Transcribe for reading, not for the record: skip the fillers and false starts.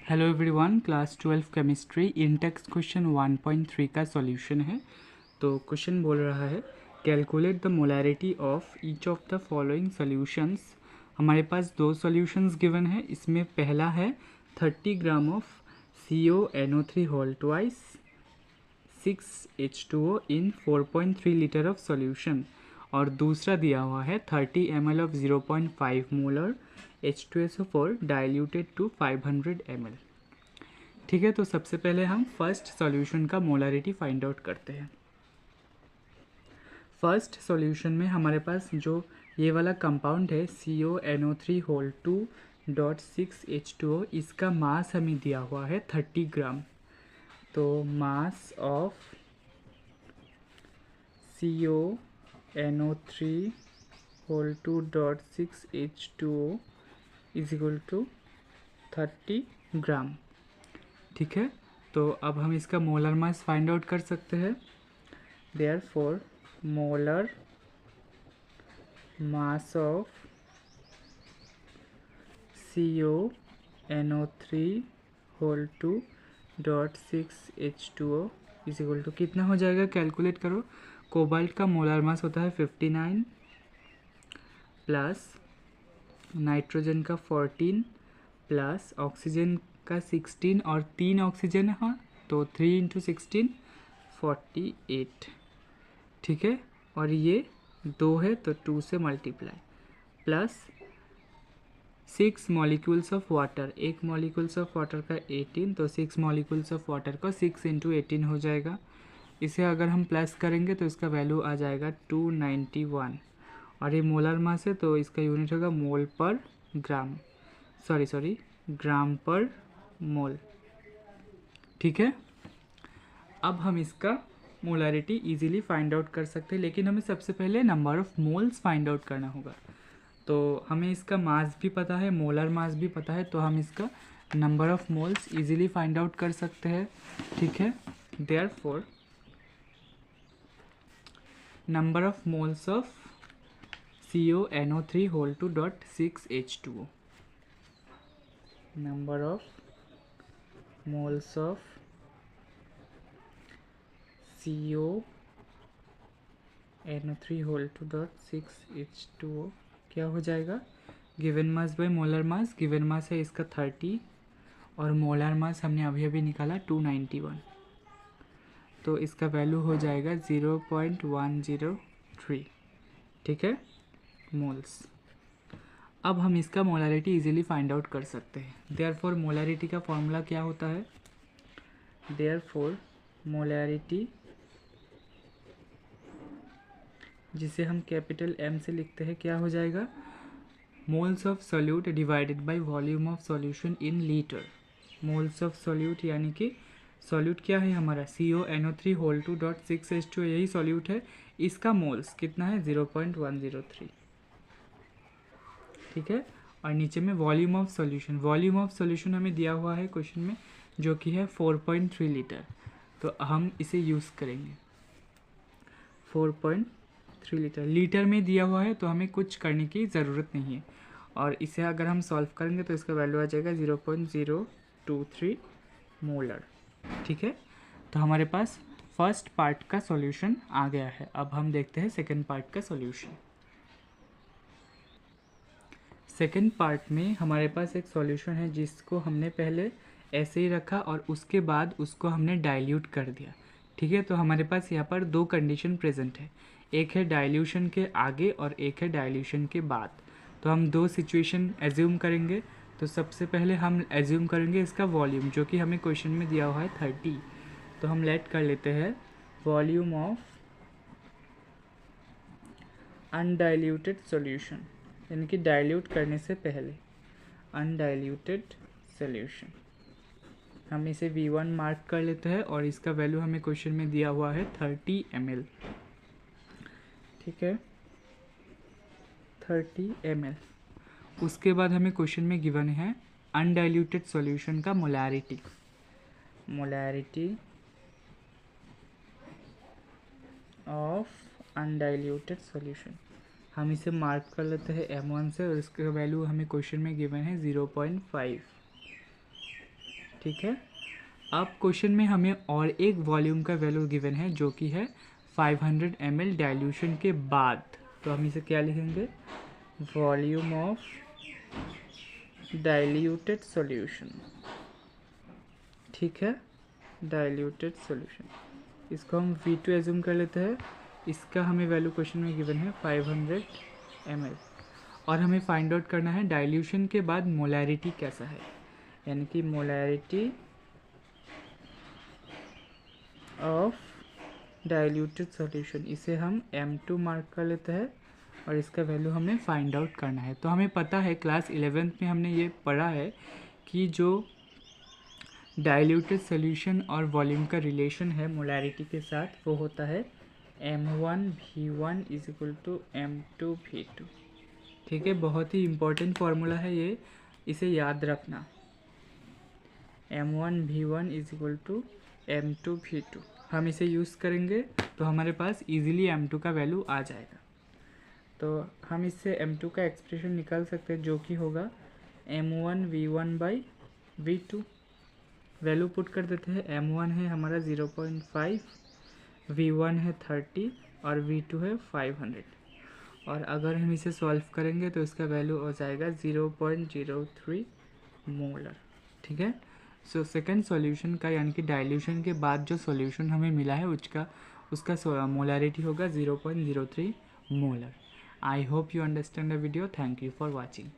Hello everyone, class 12 chemistry Intex question 1.3 का solution है। तो क्वेश्चन बोल रहा है calculate the molarity of each of the following solutions. हमारे पास दो सॉल्यूशंस गिवन है। इसमें पहला है 30 gram of CONO3 whole twice 6H2O in 4.3 litre of solution, और दूसरा दिया हुआ है 30 ml of 0.5 molar H2SO4 diluted to 500 ml। ठीक है, तो सबसे पहले हम फर्स्ट सॉल्यूशन का मोलरिटी फाइंड आउट करते हैं। फर्स्ट सॉल्यूशन में हमारे पास जो ये वाला कंपाउंड है CONO3 होल 2.6H2O, इसका मास हमें दिया हुआ है 30 ग्राम। तो mass of CONO3 whole 2.6H2O is equal to 30 gram. ठीक है, तो अब हम इसका मोलर मास फाइंड आउट कर सकते हैं। Therefore molar mass of CONO3 whole 2.6H2O is equal to कितना हो जाएगा, कैलकुलेट करो। कोबाल्ट का मोलर मास होता है 59 प्लस नाइट्रोजन का 14 प्लस ऑक्सीजन का 16 और 3 ऑक्सीजन है, तो 3 × 16 48। ठीक है, और ये 2 है तो 2 से multiply, plus 6 molecules of water, एक मॉलिक्यूल्स ऑफ वाटर का 18, तो 6 मॉलिक्यूल्स ऑफ वाटर का 6 × 18 हो जाएगा। इसे अगर हम प्लस करेंगे तो इसका वैल्यू आ जाएगा 291, और ये मोलर मास है तो इसका यूनिट होगा मोल पर ग्राम, सॉरी ग्राम पर मोल। ठीक है, अब हम इसका मोलरिटी इजीली फाइंड आउट कर सकते हैं, लेकिन हमें सबसे पहले number of moles find out करना होगा। तो हमें इसका मास भी पता है, मोलर मास भी पता है, तो हम इसका number of moles easily find out कर सकते हैं। ठीक है, therefore number of moles of CONO3 whole 2.6H2O, number of moles of CONO3 whole 2.6H2O क्या हो जाएगा, given mass by molar mass. Given mass है इसका 30 और मोलर मास हमने अभी अभी निकाला 291, तो इसका वैल्यू हो जाएगा 0.103। ठीक है, मोल्स। अब हम इसका मोलरिटी इजीली फाइंड आउट कर सकते हैं। देयरफॉर मोलरिटी का फॉर्मूला क्या होता है, देयरफॉर मोलरिटी, जिसे हम कैपिटल M से लिखते हैं, क्या हो जाएगा, moles of solute divided by volume of solution in litre. Moles of solute यानी कि सॉल्यूट क्या है हमारा CONO3 होल 2.6H2O, यही सॉल्यूट है। इसका मोल्स कितना है 0.103। ठीक है, और नीचे में volume of solution, volume of solution हमें दिया हुआ है क्वेश्चन में, जो कि है 4.3 लीटर। तो हम इसे यूज़ करेंगे 4.3 लीटर। लीटर में दिया हुआ है तो हमें कुछ करने की ज़रूरत नहीं है, और इसे अगर हम सॉल्व करेंगे तो इसका वैल्यू आ जाएगा 0.023 मोलर। ठीक है, तो हमारे पास फर्स्ट पार्ट का सॉल्यूशन आ गया है। अब हम देखते हैं सेकेंड पार्ट का सॉल्यूशन। सेकेंड पार्ट में हमारे पास एक सॉल्यूशन है जिसको हमने पहले ऐसे ही रखा और उसके बाद उसको हमने डाइल्यूट कर दिया। ठीक है, तो हमारे पास यहाँ पर दो कंडीशन प्रेजेंट है, एक है डाइल्यूशन के आगे और एक है डाइल्यूशन के बाद। तो हम दो सिचुएशन एज्यूम करेंगे। तो सबसे पहले हम एज्यूम करेंगे इसका वॉल्यूम, जो कि हमें क्वेश्चन में दिया हुआ है 30। तो हम लेट कर लेते हैं वॉल्यूम ऑफ अनडाइल्यूटेड सॉल्यूशन, यानी कि डाइल्यूट करने से पहले अनडाइल्यूटेड सॉल्यूशन। हम इसे V1 मार्क कर लेते हैं, और इसका वैल्यू हमें क्वेश्चन में दिया हुआ है 30 ml। ठीक है, 30 ml। उसके बाद हमें क्वेश्चन में गिवन है अनडाइल्यूटेड सॉल्यूशन का molarity, molarity of undiluted solution. हम इसे मार्क कर लेते हैं M1 से, और इसका वैल्यू हमें क्वेश्चन में गिवन है 0.5। ठीक है। अब क्वेश्चन में हमें और एक वॉल्यूम का वैल्यू गिवन है जो कि है 500 ml डाइल्यूशन के बाद। तो हम इसे क्या लिखेंगे, वॉल्यूम ऑफ डाइल्यूटेड सॉल्यूशन, ठीक है, डाइल्यूटेड सॉल्यूशन। इसको हम V2 एज्यूम कर लेते हैं। इसका हमें वैल्यू क्वेश्चन में गिवन है 500 ml और हमें फाइंड आउट करना है डाइल्यूशन के बाद मोलैरिटी कैसा है, यानी कि मोलैरिटी ऑफ डाइल्यूटेड सॉल्यूशन। इसे हम M2 मार्क कर लेते हैं और इसका वैल्यू हमें फाइंड आउट करना है। तो हमें पता है क्लास 11th में हमने ये पढ़ा है कि जो डाइल्यूटेड सॉल्यूशन और वॉल्यूम का रिलेशन है मोलैरिटी के साथ वो होता है M1V1 is equal to M2V2, ठीक है। बहुत ही इम्पोर्टेंट फार्मूला है ये, इसे याद रखना। M1V1 is equal to M2V2 हम इसे यूज़ करेंगे तो हमारे पास इजीली M2 का वैल्यू आ जाएगा। तो हम इससे M2 का एक्सप्रेशन निकाल सकते हैं जो कि होगा M1V1/V2। वैल्यू पुट कर देते हैं। M1 है हमारा 0.5, V1 है 30 और V2 है 500। और अगर हम इसे सॉल्व करेंगे तो इसका वैल्यू हो जाएगा 0.03 मोलर, ठीक है। सो सेकंड सॉल्यूशन का यानी कि डाइल्यूशन के बाद जो सॉल्यूशन हमें मिला है उसका मोलैरिटी होगा 0.03 molar. I hope you understand the video. Thank you for watching.